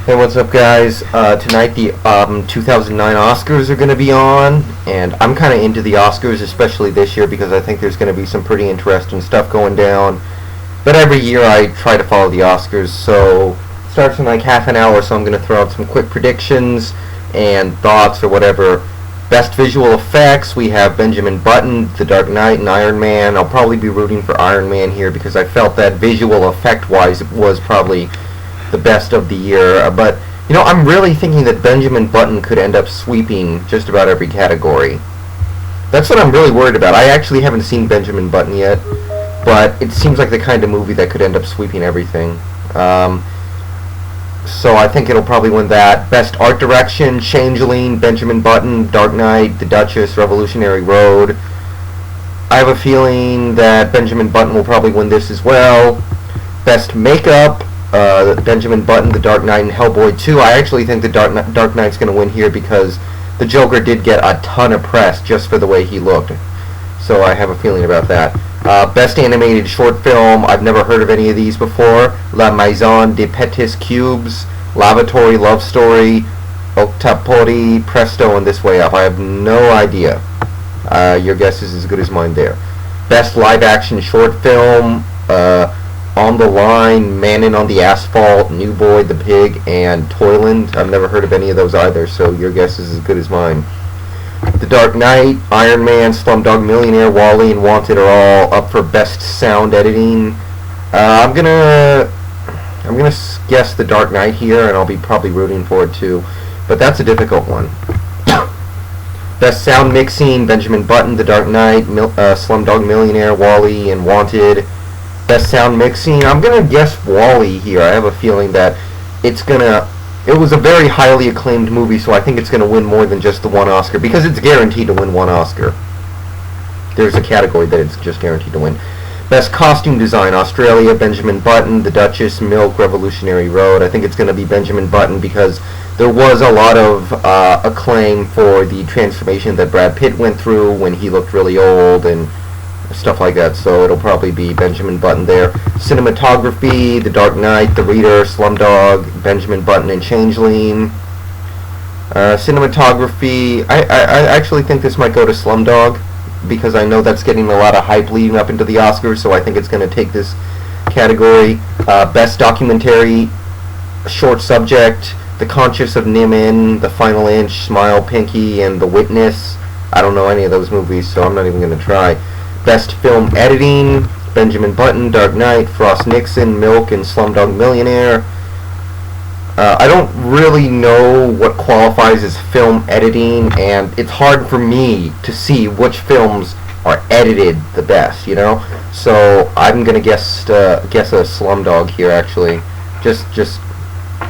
Hey, what's up, guys? Tonight the 2009 Oscars are going to be on, and I'm kind of into the Oscars, especially this year, because I think there's going to be some pretty interesting stuff going down. But every year I try to follow the Oscars, so it starts in like half an hour, so I'm going to throw out some quick predictions and thoughts or whatever. Best visual effects, we have Benjamin Button, The Dark Knight, and Iron Man. I'll probably be rooting for Iron Man here because I felt that visual effect-wise it was probably the best of the year. But I'm really thinking that Benjamin Button could end up sweeping just about every category. That's what I'm really worried about. I actually haven't seen Benjamin Button yet, but it seems like the kind of movie that could end up sweeping everything. So I think it'll probably win that. Best art direction, Changeling, Benjamin Button, Dark Knight, The Duchess, Revolutionary Road. I have a feeling that Benjamin Button will probably win this as well. Best makeup, Benjamin Button, The Dark Knight, and Hellboy 2. I actually think the Dark Knight's going to win here because the Joker did get a ton of press just for the way he looked. So I have a feeling about that. Best animated short film. I've never heard of any of these before. La Maison des Petits Cubes, Lavatory Love Story, Octapori, Presto, and This Way Up. I have no idea. Your guess is as good as mine there. Best live action short film. On the Line, Manning on the Asphalt, New Boy, The Pig, and Toyland. I've never heard of any of those either, so your guess is as good as mine. The Dark Knight, Iron Man, Slumdog Millionaire, WALL-E, and Wanted are all up for Best Sound Editing. I'm gonna guess The Dark Knight here, and I'll be probably rooting for it too, but that's a difficult one. Best Sound Mixing, Benjamin Button, The Dark Knight, Slumdog Millionaire, WALL-E, and Wanted. Best sound mixing, I'm gonna guess WALL-E here. I have a feeling that it was a very highly acclaimed movie, so I think it's gonna win more than just the one Oscar, because it's guaranteed to win one Oscar. There's a category that it's just guaranteed to win. Best costume design, Australia, Benjamin Button, The Duchess, Milk, Revolutionary Road. I think it's gonna be Benjamin Button because there was a lot of acclaim for the transformation that Brad Pitt went through when he looked really old and stuff like that, so it'll probably be Benjamin Button there. Cinematography, The Dark Knight, The Reader, Slumdog, Benjamin Button, and Changeling. Cinematography, I actually think this might go to Slumdog because I know that's getting a lot of hype leading up into the Oscars, so I think it's going to take this category. Best documentary, short subject, The Conscience of Niman, The Final Inch, Smile, Pinky, and The Witness. I don't know any of those movies, so I'm not even going to try. Best film editing, Benjamin Button, Dark Knight, Frost Nixon, Milk, and Slumdog Millionaire. I don't really know what qualifies as film editing, and it's hard for me to see which films are edited the best, So I'm gonna guess a Slumdog here, actually. Just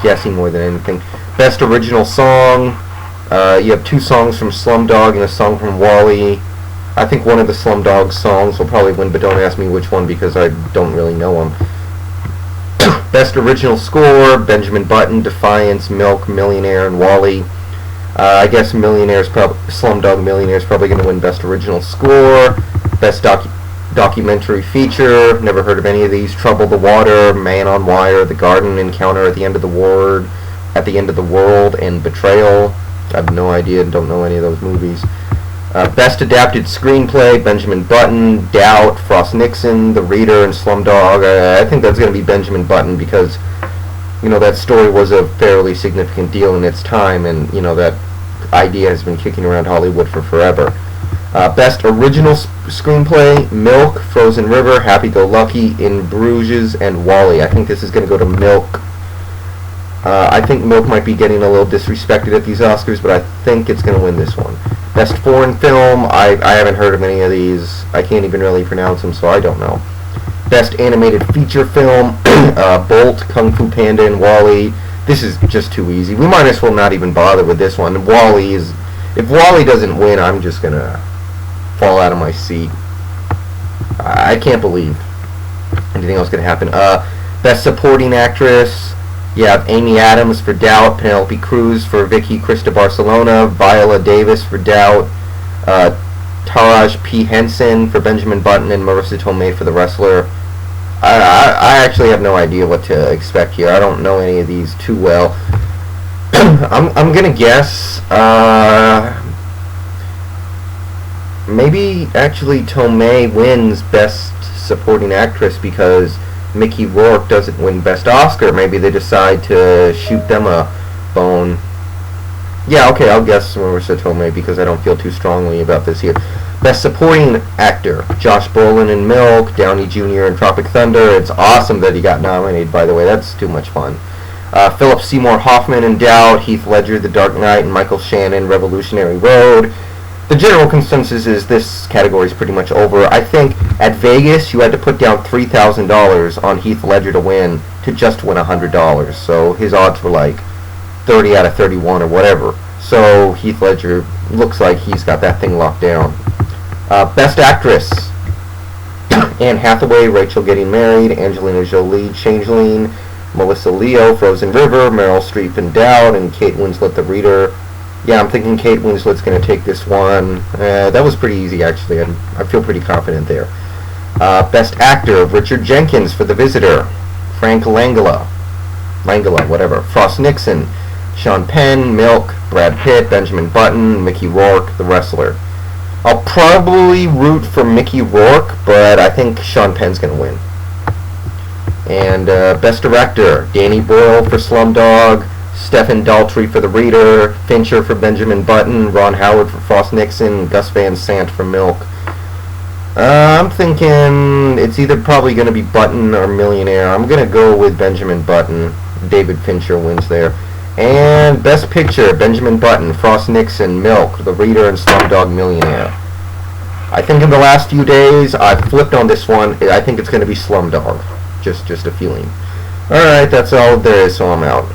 guessing more than anything. Best original song. You have two songs from Slumdog and a song from WALL-E. I think one of the Slumdog songs will probably win, but don't ask me which one because I don't really know them. Best original score, Benjamin Button, Defiance, Milk, Millionaire, and WALL-E. I guess Slumdog Millionaire is probably going to win Best Original Score. Best documentary feature, never heard of any of these. Trouble the Water, Man on Wire, The Garden, Encounter at the End of the World, and Betrayal. I have no idea, don't know any of those movies. Best Adapted Screenplay, Benjamin Button, Doubt, Frost Nixon, The Reader, and Slumdog. I think that's going to be Benjamin Button because, that story was a fairly significant deal in its time, and, that idea has been kicking around Hollywood for forever. Best Original Screenplay, Milk, Frozen River, Happy Go Lucky, In Bruges, and WALL-E. I think this is going to go to Milk. I think Milk might be getting a little disrespected at these Oscars, but I think it's going to win this one. Best Foreign Film, I haven't heard of any of these. I can't even really pronounce them, so I don't know. Best Animated Feature Film, Bolt, Kung Fu Panda, and WALL-E. This is just too easy. We might as well not even bother with this one. WALL-E is... If WALL-E doesn't win, I'm just going to fall out of my seat. I can't believe anything else could happen. Best Supporting Actress... You have Amy Adams for Doubt, Penelope Cruz for Vicky Krista Barcelona, Viola Davis for Doubt, Taraji P. Henson for Benjamin Button, and Marissa Tomei for The Wrestler. I actually have no idea what to expect here. I don't know any of these too well. I'm gonna guess. Maybe actually Tomei wins Best Supporting Actress because Mickey Rourke doesn't win Best Oscar. Maybe they decide to shoot them a bone. Yeah, okay, I'll guess Marissa Tomei because I don't feel too strongly about this here. Best Supporting Actor, Josh Brolin in Milk, Downey Jr. in Tropic Thunder. It's awesome that he got nominated, by the way. That's too much fun. Philip Seymour Hoffman in Doubt, Heath Ledger, The Dark Knight, and Michael Shannon, Revolutionary Road. The general consensus is this category is pretty much over. I think at Vegas you had to put down $3,000 on Heath Ledger to win to just win $100. So his odds were like 30 out of 31 or whatever. So Heath Ledger looks like he's got that thing locked down. Best Actress. Anne Hathaway, Rachel Getting Married, Angelina Jolie, Changeling, Melissa Leo, Frozen River, Meryl Streep in Doubt, and Kate Winslet, The Reader. Yeah, I'm thinking Kate Winslet's going to take this one. That was pretty easy, actually. I feel pretty confident there. Best Actor, Richard Jenkins for The Visitor, Frank Langella, whatever, Frost Nixon, Sean Penn, Milk, Brad Pitt, Benjamin Button, Mickey Rourke, The Wrestler. I'll probably root for Mickey Rourke, but I think Sean Penn's going to win. And Best Director, Danny Boyle for Slumdog, Stephen Daldry for The Reader, Fincher for Benjamin Button, Ron Howard for Frost Nixon, Gus Van Sant for Milk. I'm thinking it's either probably going to be Button or Millionaire. I'm going to go with Benjamin Button. David Fincher wins there. And Best Picture, Benjamin Button, Frost Nixon, Milk, The Reader, and Slumdog Millionaire. I think in the last few days I've flipped on this one. I think it's going to be Slumdog. Just a feeling. Alright, that's all there is, so I'm out.